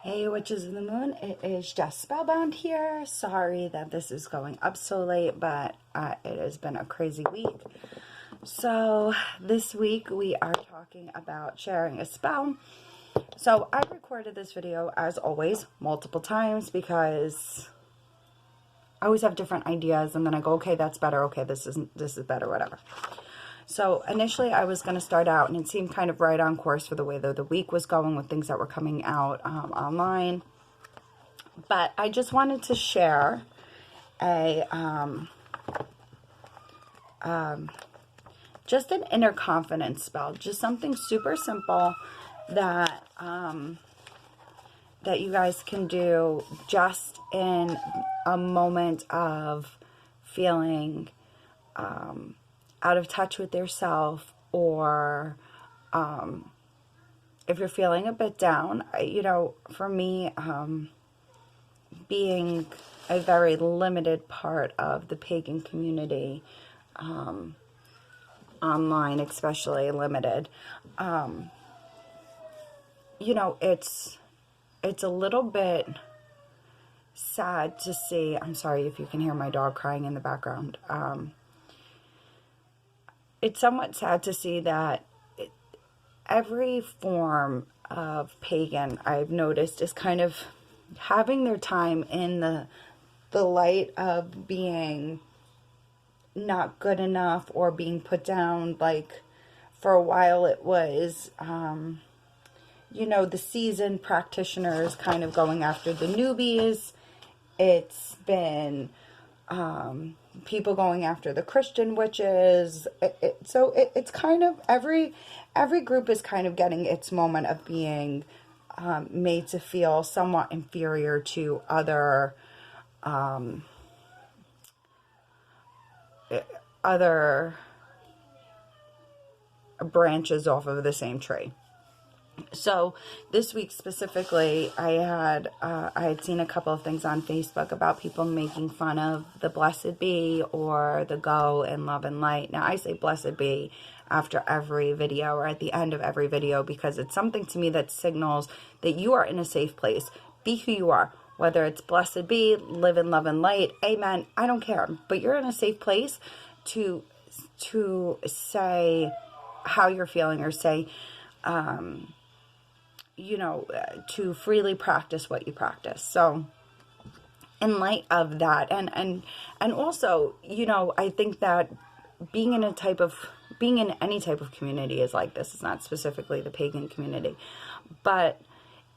Hey, witches of the moon, it is Jess Spellbound here. Sorry that this is going up so late, but it has been a crazy week. So this week we are talking about sharing a spell. So I recorded this video, as always, multiple times because I always have different ideas, and then I go, okay, that's better, okay, this is better, whatever. So initially I was going to start out, and it seemed kind of right on course for the way that the week was going with things that were coming out online. But I just wanted to share a just an inner confidence spell, just something super simple that that you guys can do just in a moment of feeling out of touch with yourself, or if you're feeling a bit down. For me, being a very limited part of the pagan community, online especially limited, it's a little bit sad to see. I'm sorry if you can hear my dog crying in the background. It's somewhat sad to see that every form of pagan, I've noticed, is kind of having their time in the light of being not good enough or being put down. Like, for a while it was, the seasoned practitioners kind of going after the newbies. It's been people going after the Christian witches. It's kind of every group is kind of getting its moment of being made to feel somewhat inferior to other branches off of the same tree. So this week specifically, I had seen a couple of things on Facebook about people making fun of the Blessed Be or the Go and Love and Light. Now, I say Blessed Be after every video or at the end of every video, because it's something to me that signals that you are in a safe place. Be who you are. Whether it's Blessed Be, live in love and light, amen, I don't care. But you're in a safe place to say how you're feeling, or say, to freely practice what you practice. So in light of that, and also, I think that being in any type of community is like this. It's not specifically the pagan community, but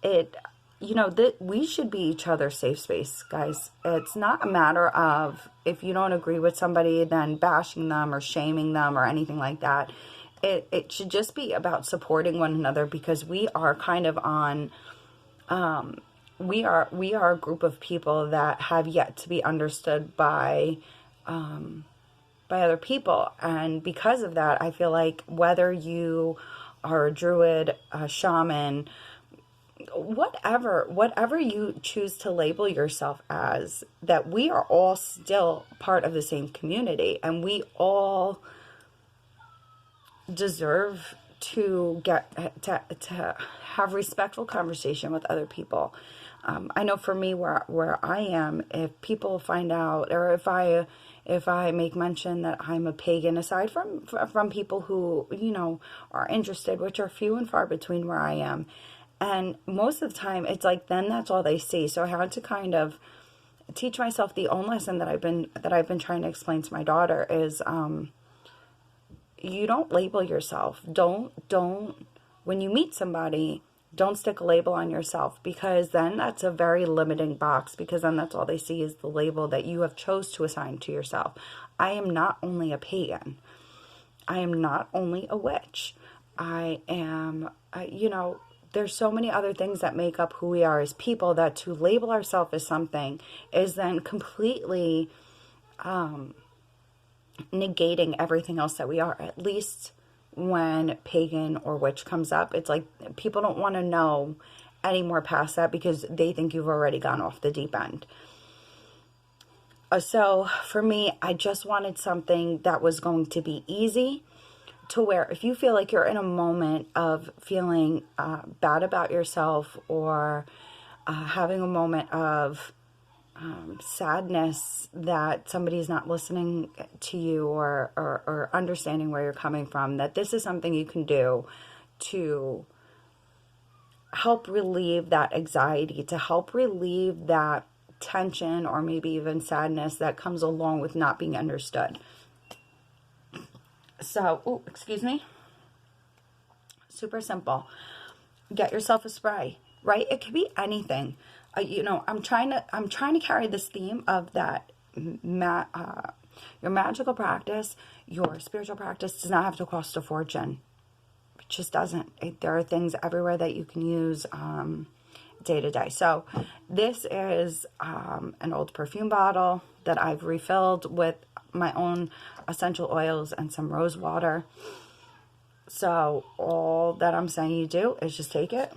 we should be each other's safe space, guys. It's not a matter of, if you don't agree with somebody, then bashing them or shaming them or anything like that. It should just be about supporting one another, because we are kind of on, we are a group of people that have yet to be understood by other people. And because of that, I feel like whether you are a druid, a shaman, whatever you choose to label yourself as, that we are all still part of the same community, and we all deserve to get to have respectful conversation with other people. I know for me, where I am, if people find out, or if I make mention that I'm a pagan, aside from people who are interested, which are few and far between where I am, and most of the time it's like, then that's all they see. So I had to kind of teach myself the own lesson that I've been trying to explain to my daughter is, you don't label yourself. Don't, when you meet somebody, don't stick a label on yourself, because then that's a very limiting box, because then that's all they see is the label that you have chose to assign to yourself. I am not only a pagan. I am not only a witch. I am, there's so many other things that make up who we are as people, that to label ourselves as something is then completely negating everything else that we are. At least when pagan or witch comes up, it's like people don't want to know any more past that, because they think you've already gone off the deep end. So for me, I just wanted something that was going to be easy, to where if you feel like you're in a moment of feeling bad about yourself, or having a moment of sadness that somebody's not listening to you or understanding where you're coming from, that this is something you can do to help relieve that anxiety, to help relieve that tension or maybe even sadness that comes along with not being understood. So, excuse me. Super simple. Get yourself a spray, right? It could be anything. I'm trying to carry this theme of that your magical practice, your spiritual practice does not have to cost a fortune. It just doesn't. There are things everywhere that you can use day to day. So this is an old perfume bottle that I've refilled with my own essential oils and some rose water. So all that I'm saying you do is just take it,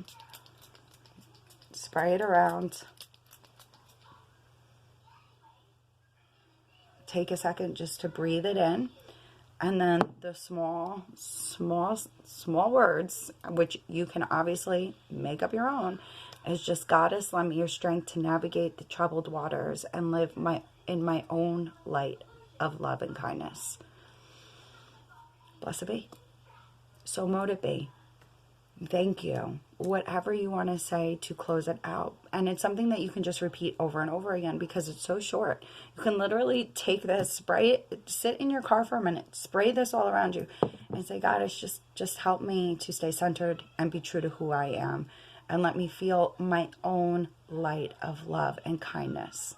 spray it around, take a second just to breathe it in, and then the small words, which you can obviously make up your own, is just, Goddess, lend me your strength to navigate the troubled waters and live in my own light of love and kindness. Blessed be. So mote it be. Thank you. Whatever you want to say to close it out. And it's something that you can just repeat over and over again because it's so short. You can literally take this, spray it, sit in your car for a minute, spray this all around you, and say, Goddess, just help me to stay centered and be true to who I am. And let me feel my own light of love and kindness.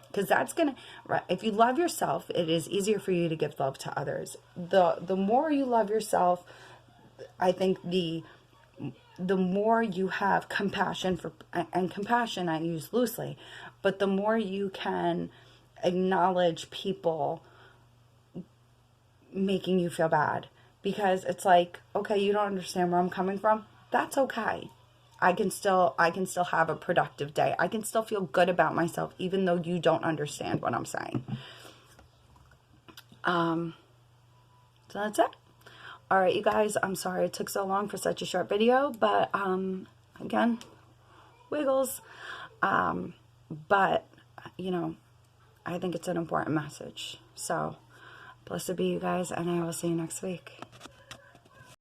Because that's going to, if you love yourself, it is easier for you to give love to others. The more you love yourself, I think the more you have compassion for, and compassion I use loosely, but the more you can acknowledge people making you feel bad. Because it's like, okay, you don't understand where I'm coming from. That's okay. I can still have a productive day. I can still feel good about myself, even though you don't understand what I'm saying. So that's it. All right, you guys, I'm sorry it took so long for such a short video, but again, wiggles. But, I think it's an important message. So, blessed be you guys, and I will see you next week.